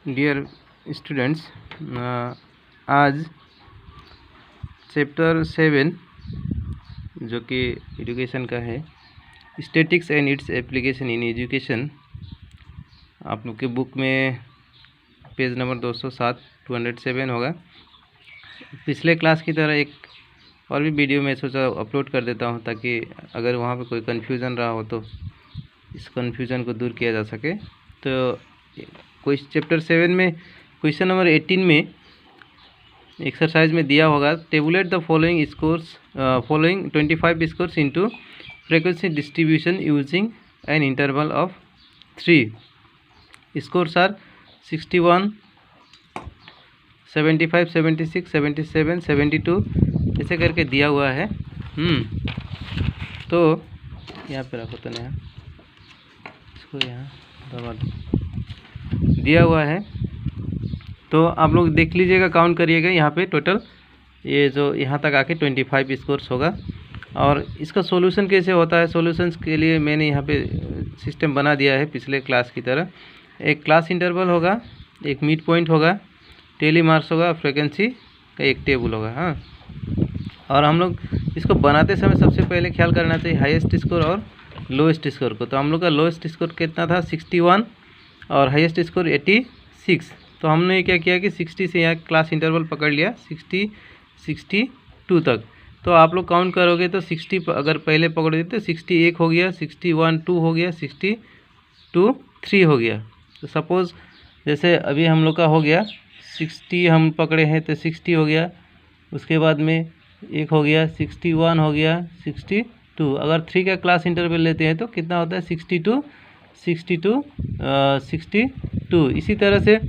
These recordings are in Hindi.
डियर स्टूडेंट्स, आज चैप्टर 7 जो कि एजुकेशन का है, statics and its application in education, आप लोग के बुक में पेज नंबर 207 होगा। पिछले क्लास की तरह एक और भी वीडियो मैं सोचा अपलोड कर देता हूं, ताकि अगर वहां पे कोई कन्फ्यूज़न रहा हो तो इस कन्फ्यूज़न को दूर किया जा सके। तो कोई चैप्टर 7 में क्वेश्चन नंबर 18 में एक्सरसाइज में दिया होगा, tabulate the following scores, following 25 scores into frequency distribution using an interval of 3। Scores are 61, 75, 76, 77, 72 ऐसे करके दिया हुआ है। तो यहाँ पे रखो, तो नहीं इसको यहाँ दबा दो, दिया हुआ है। तो आप लोग देख लीजिएगा, काउंट करिएगा। यहाँ पे टोटल ये जो यहाँ तक आके 25 स्कोर्स होगा। और इसका सॉल्यूशन कैसे होता है, सॉल्यूशंस के लिए मैंने यहाँ पे सिस्टम बना दिया है पिछले क्लास की तरह। एक क्लास इंटरवल होगा, एक मिड पॉइंट होगा, टेली मार्क्स होगा, फ्रीक्वेंसी का एक टेबल होगा। हाँ, और हम लोग इसको बनाते समय सबसे पहले ख्याल करना चाहिए हाईएस्ट स्कोर और लोएस्ट स्कोर को। तो हम लोग का लोएस्ट स्कोर कितना था, 61, और हाईएस्ट स्कोर 86। तो हमने क्या किया कि 60 से यहाँ क्लास इंटरवल पकड़ लिया 60, 62 तक। तो आप लोग काउंट करोगे तो 60 अगर पहले पकड़ देते तो 61 हो गया, 61 2 हो गया, 62 3 हो गया। तो सपोज़ जैसे अभी हम लोग का हो गया 60 हम पकड़े हैं तो 60 हो गया, उसके बाद में एक हो गया 61 हो गया, 62। अगर 3 का क्लास इंटरवल लेते हैं तो कितना होता है 62, 62, 62। इसी तरह से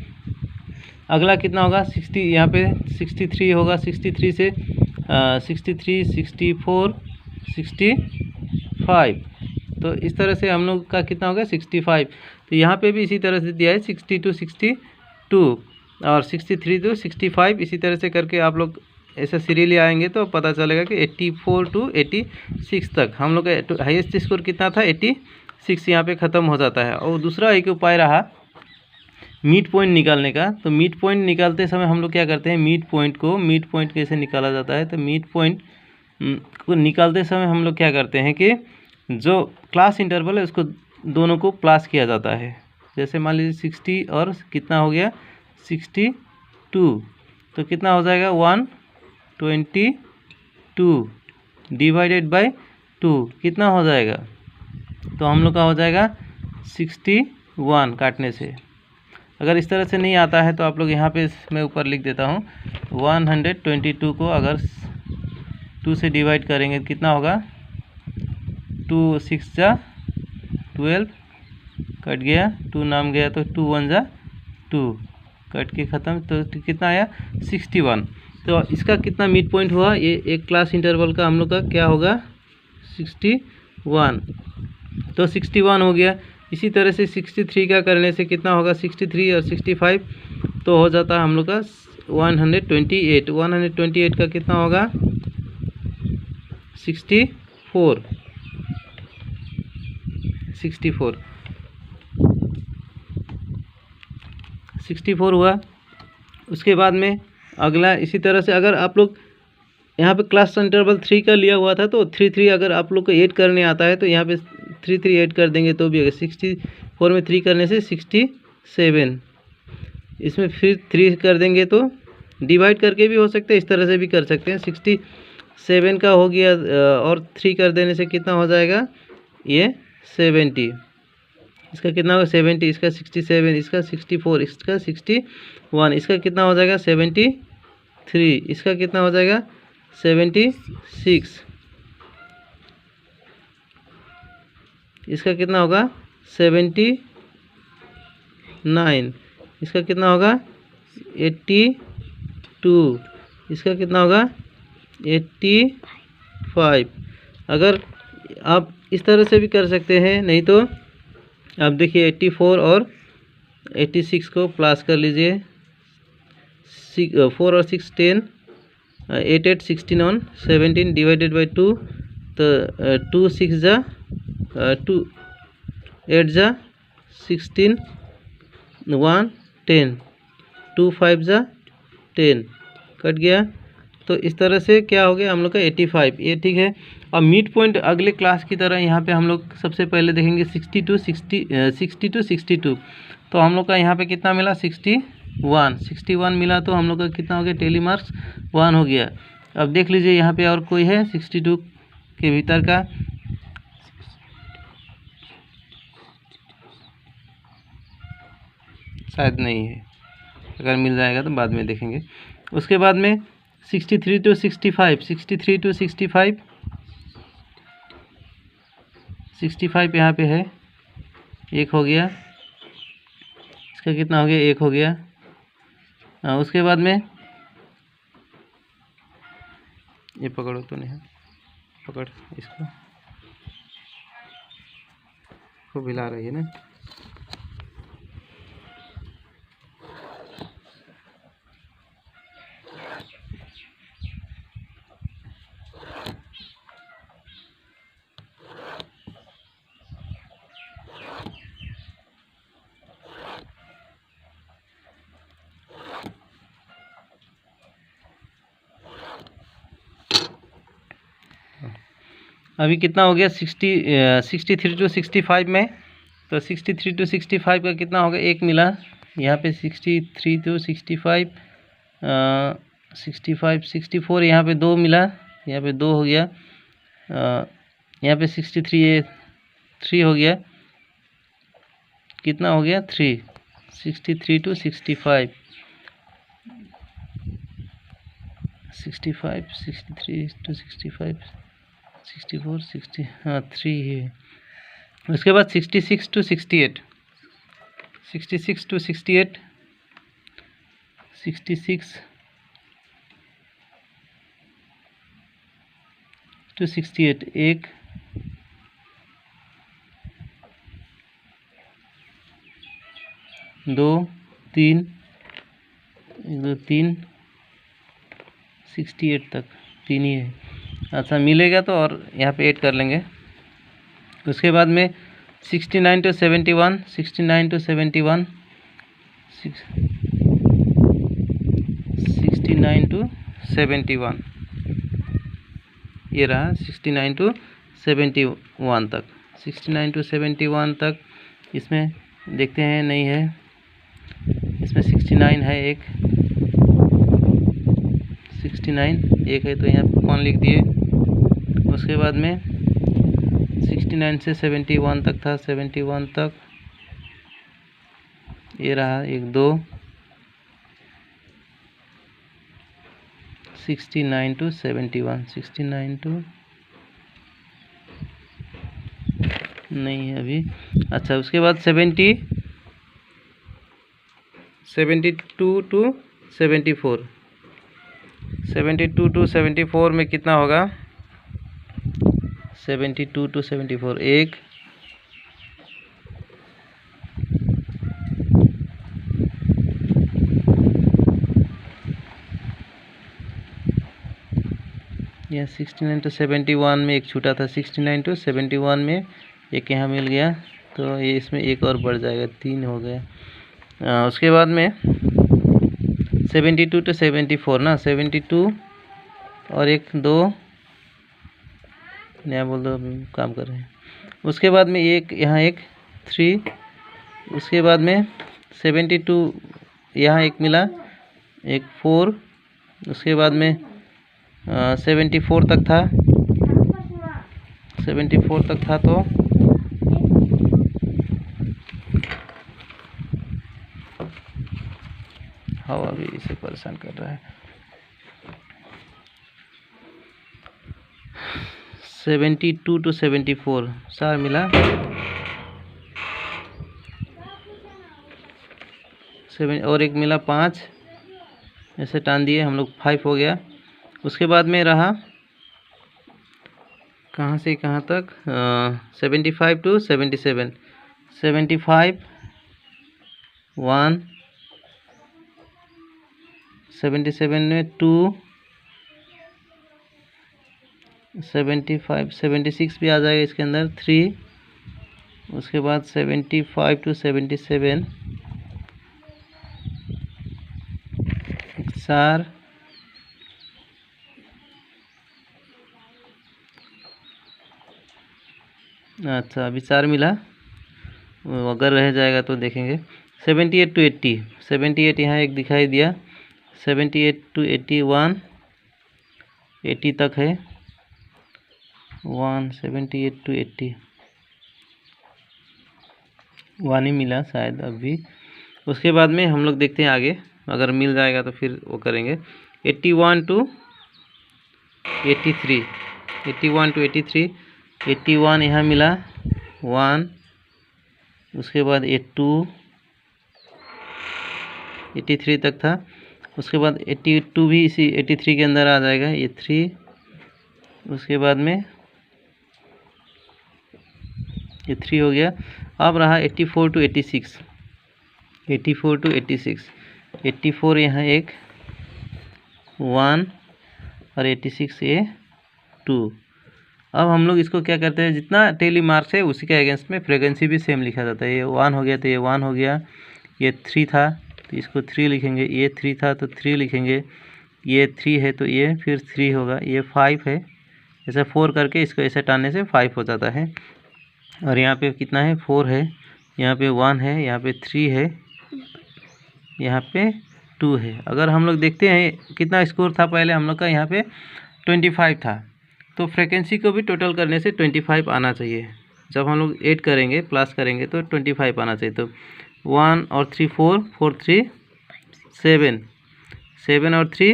अगला कितना होगा 60, यहाँ पे 63 होगा, 63 से 63, 64, 65। तो इस तरह से हम लोग का कितना होगा 65। तो यहाँ पे भी इसी तरह से दिया है 62, 62 और 63 to 65। इसी तरह से करके आप लोग ऐसा सीरियली आएंगे तो पता चलेगा कि 84 to 86 तक हम लोग का हाईएस्ट स्कोर कितना था 86, यहाँ पे ख़त्म हो जाता है। और दूसरा एक उपाय रहा मिड पॉइंट निकालने का। तो मिड पॉइंट निकालते समय हम लोग क्या करते हैं, मिड पॉइंट कैसे निकाला जाता है। तो मिड पॉइंट को निकालते समय हम लोग क्या करते हैं कि जो क्लास इंटरवल है उसको दोनों को प्लस किया जाता है। जैसे मान लीजिए 60 और कितना हो गया 62, तो कितना हो जाएगा 122 डिवाइडेड बाय 2 कितना हो जाएगा, तो हम लोग का हो जाएगा 61 काटने से। अगर इस तरह से नहीं आता है तो आप लोग यहाँ पे मैं ऊपर लिख देता हूँ 122 को अगर 2 से डिवाइड करेंगे कितना होगा, 2 6 जा 12 कट गया, 2 नाम गया तो 2 1 जा 2 कट के ख़त्म। तो कितना आया 61। तो इसका कितना मिड पॉइंट हुआ, ये एक क्लास इंटरवल का हम लोग का क्या होगा 61। तो 61 हो गया। इसी तरह से 63 का करने से कितना होगा 63 और 65, तो हो जाता है हम लोग का 128। 128 का कितना होगा 64 हुआ। उसके बाद में अगला इसी तरह से अगर आप लोग यहाँ पे क्लास इंटरवल 3 का लिया हुआ था तो 3 अगर आप लोग को ऐड करने आता है तो यहाँ पे 3 ऐड कर देंगे तो भी अगर 64 में 3 करने से 67, इसमें फिर 3 कर देंगे तो डिवाइड करके भी हो सकते हैं, इस तरह से भी कर सकते हैं। 67 का हो गया और 3 कर देने से कितना हो जाएगा ये 70। इसका कितना होगा 70, इसका 67, इसका 64, इसका 61, इसका कितना हो जाएगा 73, इसका कितना हो जाएगा 76, इसका कितना होगा 79, इसका कितना होगा 82, इसका कितना होगा 85। अगर आप इस तरह से भी कर सकते हैं, नहीं तो आप देखिए 84 और 86 को प्लस कर लीजिए, 4 और 6 10, 8 8 16 on 17 डिवाइडेड बाई 2, तो 2 6 जा 2 8 जा 16, 1 10, 2 5 जा 10, कट गया। तो इस तरह से क्या हो गया हम लोग का 85, ये ठीक है। और मिड पॉइंट अगले क्लास की तरह यहाँ पे हम लोग सबसे पहले देखेंगे 60 to 62। तो हम लोग का यहाँ पे कितना मिला 61 मिला, तो हम लोग का कितना हो गया टेली मार्क्स 1 हो गया। अब देख लीजिए यहाँ पे और कोई है 62 के भीतर का, शायद नहीं है, अगर मिल जाएगा तो बाद में देखेंगे। उसके बाद में 63 to 65, 65 यहाँ पे है, एक हो गया, इसका कितना हो गया, एक हो गया। उसके बाद में ये पकड़ो तो नहीं, पकड़ इसको, खूब हिला रही है ना। अभी कितना हो गया 63 to 65 में, तो 63 to 65 का कितना होगा, एक मिला यहाँ पे 63 to 65, 64 यहाँ पे 2 मिला, यहाँ पे 2 हो गया, यहाँ पे 63 ये 3 हो गया, कितना हो गया 3, 63 to 65, 63 to 65, 64 60, हाँ 3 है। उसके बाद 66 to 68, 66 to 68, 66 to 68, 1 2 3, 1 2 3, 68 तक 3 ही है। अच्छा मिलेगा तो और यहाँ पे ऐड कर लेंगे। उसके बाद में 69 to 71, 69 to 71, 69 to 71, ये रहा 69 to 71 तक, 69 to 71 तक। इसमें देखते हैं, नहीं है, इसमें 69 है, एक 69 एक है, तो यहाँ पे कौन लिख दिए। उसके बाद में 69 से 71 तक था, 71 तक ये रहा, 1 2, 69 to 71, 69 to नहीं है अभी। अच्छा उसके बाद 72 to 74, 72 to 74 में कितना होगा, 72 to 74, एक यह 69 to 71 में एक छूटा था, 69 to 71 में एक यहाँ मिल गया, तो ये इसमें एक और बढ़ जाएगा, 3 हो गया। उसके बाद में 72 to 74 ना, 72 और एक 2 नया बोल दो, काम कर रहे हैं। उसके बाद में एक यहाँ एक 3, उसके बाद में 72 यहाँ एक मिला, एक 4, उसके बाद में 74 तक था, 74 तक था, तो हवा भी इसे परेशान कर रहा है। 72 to 74 4 मिला, 7 और एक मिला 5, ऐसे टान दिए हम लोग, 5 हो गया। उसके बाद में रहा कहाँ से कहाँ तक, 75 to 77, 75 1, 77 में 2, 75 76 भी आ जाएगा इसके अंदर, 3, उसके बाद 75 to 77, 4, अच्छा अभी 4 मिला, अगर रह जाएगा तो देखेंगे। 78 to 80, 78 यहाँ एक दिखाई दिया, 78 to 81, 80 तक है, 78 to 80, 1 ही मिला शायद अभी। उसके बाद में हम लोग देखते हैं आगे, अगर मिल जाएगा तो फिर वो करेंगे। 81 to 83, 81 to 83, 81 यहाँ मिला 1, उसके बाद 82, 83 तक था, उसके बाद 82 भी इसी 83 के अंदर आ जाएगा, ये 3, उसके बाद में ये 3 हो गया। अब रहा 84 to 86, 84 to 86, 84 यहाँ एक 1 और 86 ये 2। अब हम लोग इसको क्या करते हैं, जितना टेली मार्क्स है उसी के अगेंस्ट में फ्रीक्वेंसी भी सेम लिखा जाता है। ये 1 हो गया तो ये 1 हो गया, ये 3 था तो इसको 3 लिखेंगे, ये 3 था तो 3 लिखेंगे, ये 3 है तो ये फिर 3 होगा, ये 5 है, ऐसे 4 करके इसको ऐसे टानने से 5 हो जाता है। और यहाँ पे कितना है, 4 है, यहाँ पे 1 है, यहाँ पे 3 है, यहाँ पे 2 है। अगर हम लोग देखते हैं कितना स्कोर था पहले हम लोग का, यहाँ पे 25 था, तो फ्रीक्वेंसी को भी टोटल करने से 25 आना चाहिए। जब हम लोग ऐड करेंगे प्लस करेंगे तो 25 आना चाहिए। तो 1 और 3 4, 4 3 7, 7 और 3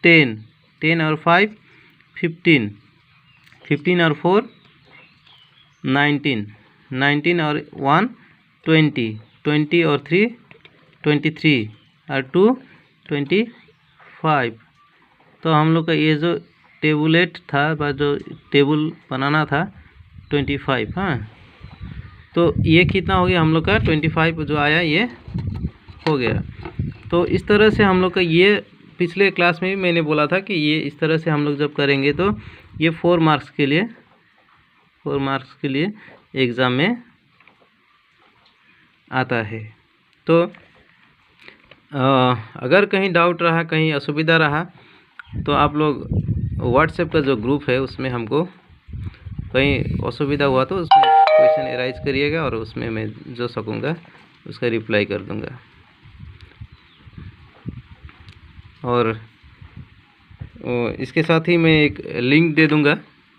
10, 10 और 5 15, 15 और 4 19, 19 और 1 20, 20 और 3 23 और 2 25। तो हम लोग का ये जो टेबुलेट था, जो टेबल बनाना था 25, हाँ, तो ये कितना हो गया हम लोग का 25 जो आया ये हो गया। तो इस तरह से हम लोग का ये पिछले क्लास में भी मैंने बोला था कि ये इस तरह से हम लोग जब करेंगे तो ये 4 मार्क्स के लिए एग्ज़ाम में आता है। तो अगर कहीं डाउट रहा, कहीं असुविधा रहा, तो आप लोग व्हाट्सएप का जो ग्रुप है उसमें हमको कहीं असुविधा हुआ तो उसमें क्वेश्चन एराइज करिएगा और उसमें मैं जो सकूँगा उसका रिप्लाई कर दूँगा। और इसके साथ ही मैं एक लिंक दे दूँगा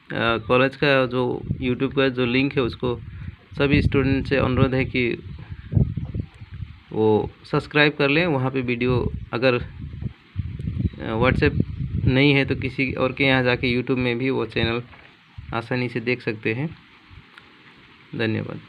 कॉलेज का, जो यूट्यूब का जो लिंक है उसको सभी स्टूडेंट से अनुरोध है कि वो सब्सक्राइब कर लें। वहाँ पे वीडियो अगर व्हाट्सएप नहीं है तो किसी और के यहाँ जाके यूट्यूब में भी वो चैनल आसानी से देख सकते हैं। धन्यवाद।